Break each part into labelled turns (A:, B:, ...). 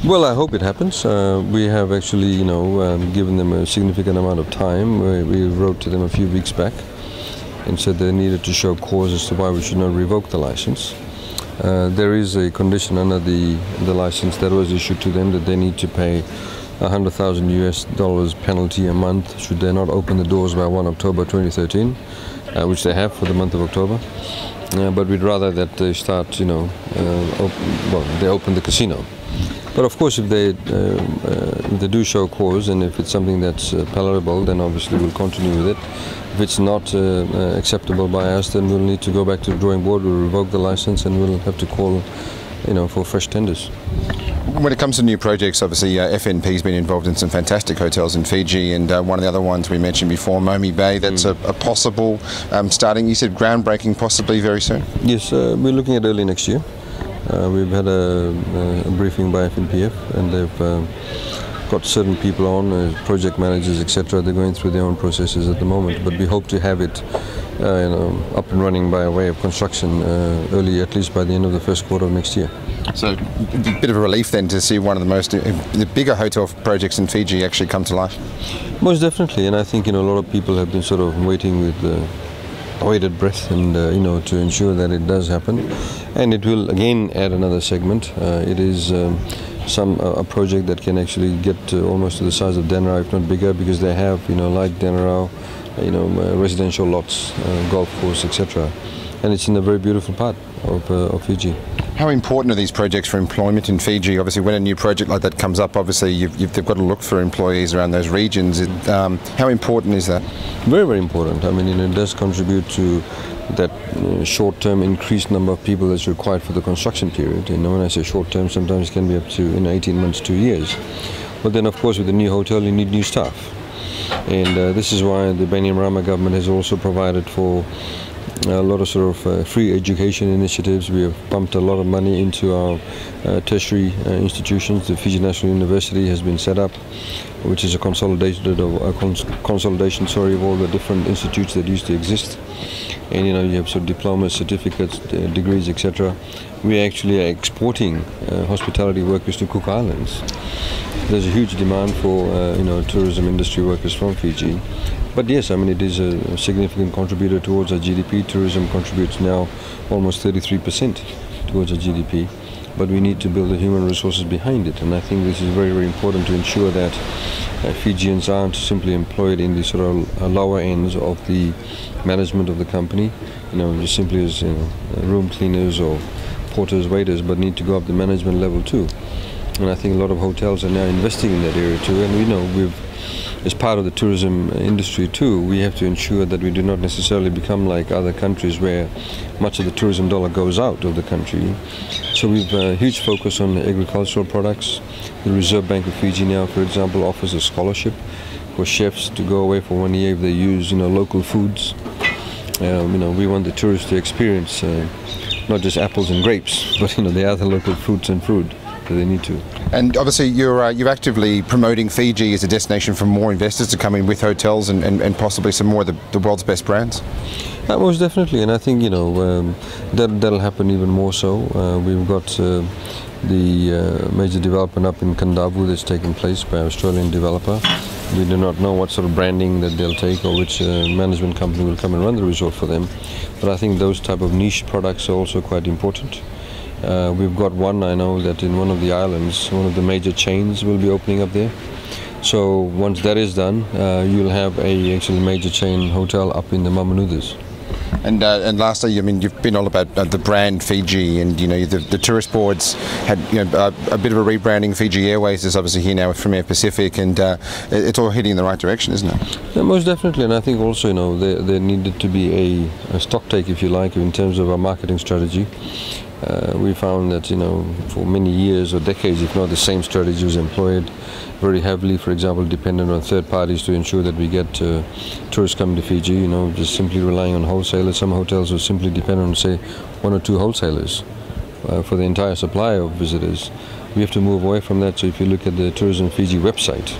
A: Well, I hope it happens. We have actually, given them a significant amount of time. We wrote to them a few weeks back and said they needed to show cause as to why we should not revoke the license. There is a condition under the license that was issued to them that they need to pay $100,000 penalty a month should they not open the doors by 1 October 2013, which they have for the month of October. But we'd rather that they start, they open the casino. But of course, if they do show cause and if it's something that's palatable, then obviously we'll continue with it. If it's not acceptable by us, then we'll need to go back to the drawing board, we'll revoke the license, and we'll have to call, for fresh tenders.
B: When it comes to new projects, obviously FNP's been involved in some fantastic hotels in Fiji, and one of the other ones we mentioned before, Momi Bay, that's a possible starting, you said groundbreaking possibly very soon?
A: Yes, we're looking at early next year. We've had a briefing by FNPF, and they've got certain people on, project managers, etc. They're going through their own processes at the moment, but we hope to have it up and running by way of construction early, at least by the end of the first quarter of next year.
B: So a bit of a relief then to see one of the bigger hotel projects in Fiji actually come to life.
A: Most definitely, and I think a lot of people have been sort of waiting with bated breath, and to ensure that it does happen, and it will again add another segment. It is a project that can actually get almost to the size of Denarau, if not bigger, because they have like Denarau, residential lots, golf course, etc. And it's in a very beautiful part of Fiji.
B: How important are these projects for employment in Fiji? Obviously, when a new project like that comes up, obviously they've got to look for employees around those regions. How important is that?
A: Very, very important. I mean, it does contribute to that short-term increased number of people that's required for the construction period. When I say short-term, sometimes it can be up to 18 months, 2 years. But then, of course, with a new hotel, you need new staff. And this is why the Bainimarama government has also provided for a lot of free education initiatives. We have pumped a lot of money into our tertiary institutions. The Fiji National University has been set up, which is a consolidation of all the different institutes that used to exist. And you have diplomas, certificates, degrees, etc. We actually are exporting hospitality workers to Cook Islands. There's a huge demand for tourism industry workers from Fiji. But yes, I mean, it is a significant contributor towards our GDP. Tourism contributes now almost 33% towards our GDP. But we need to build the human resources behind it. And I think this is very, very important to ensure that Fijians aren't simply employed in the lower ends of the management of the company, just simply as room cleaners or porters, waiters, but need to go up the management level too. And I think a lot of hotels are now investing in that area too. And as part of the tourism industry too, we have to ensure that we do not necessarily become like other countries where much of the tourism dollar goes out of the country. So we've a huge focus on agricultural products. The Reserve Bank of Fiji now, for example, offers a scholarship for chefs to go away for 1 year if they use local foods. We want the tourists to experience not just apples and grapes, but the other local fruits and fruit that they need to.
B: And obviously you're actively promoting Fiji as a destination for more investors to come in with hotels and possibly some more of the world's best brands?
A: Most definitely, and I think that'll happen even more so. We've got the major development up in Kandavu that's taking place by an Australian developer. We do not know what sort of branding that they'll take or which management company will come and run the resort for them. But I think those type of niche products are also quite important. We've got one, I know that in one of the islands, one of the major chains will be opening up there. So once that is done, you'll have a actually major chain hotel up in the Mamanudas.
B: And lastly, I mean, you've been all about the brand Fiji, and the tourist boards had a bit of a rebranding. Fiji Airways is obviously here now from Air Pacific, and it's all heading in the right direction, isn't it?
A: Yeah, most definitely, and I think also there needed to be a stock take, if you like, in terms of our marketing strategy. We found that for many years or decades, if not, the same strategy was employed very heavily, for example, dependent on third parties to ensure that we get tourists coming to Fiji, just simply relying on wholesalers. Some hotels were simply dependent on, say, 1 or 2 wholesalers for the entire supply of visitors. We have to move away from that. So if you look at the Tourism Fiji website,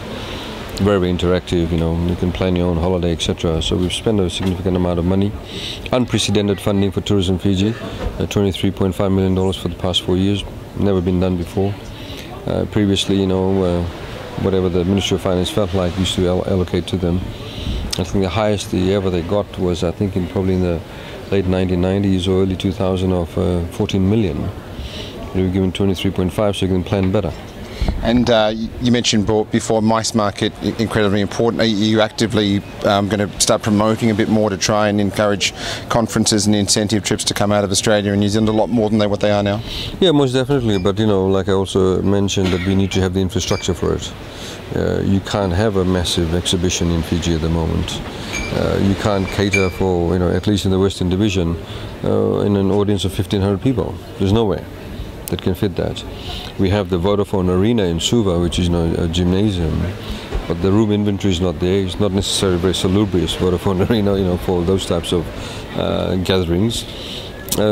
A: very, very interactive, you can plan your own holiday, etc. So we've spent a significant amount of money, unprecedented funding for Tourism Fiji, $23.5 million for the past 4 years, never been done before. Previously, whatever the Ministry of Finance felt like used to allocate to them. I think the highest ever they got was, I think, probably in the late 1990s or early 2000 of 14 million. They were given 23.5, so you can plan better.
B: And you mentioned before mice market, incredibly important. Are you actively going to start promoting a bit more to try and encourage conferences and incentive trips to come out of Australia and New Zealand a lot more than what they are now?
A: Yeah, most definitely. But like I also mentioned, that we need to have the infrastructure for it. You can't have a massive exhibition in Fiji at the moment. You can't cater for, at least in the Western Division, in an audience of 1,500 people. There's no way that can fit that. We have the Vodafone Arena in Suva, which is a gymnasium, but the room inventory is not there. It's not necessarily very salubrious, Vodafone Arena, for those types of gatherings.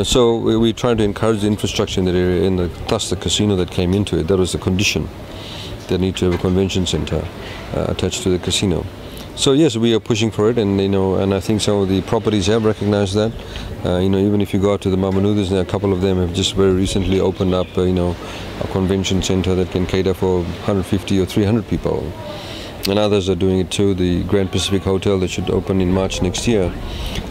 A: So we're trying to encourage the infrastructure in that area, plus the casino that came into it. That was the condition. They need to have a convention center attached to the casino. So yes, we are pushing for it, and and I think some of the properties have recognized that. Even if you go out to the Mamanudas, a couple of them have just very recently opened up, a convention center that can cater for 150 or 300 people, and others are doing it too. The Grand Pacific Hotel that should open in March next year,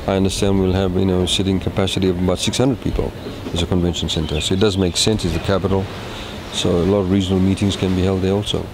A: I understand will have sitting capacity of about 600 people as a convention center. So it does make sense. It's the capital, so a lot of regional meetings can be held there also.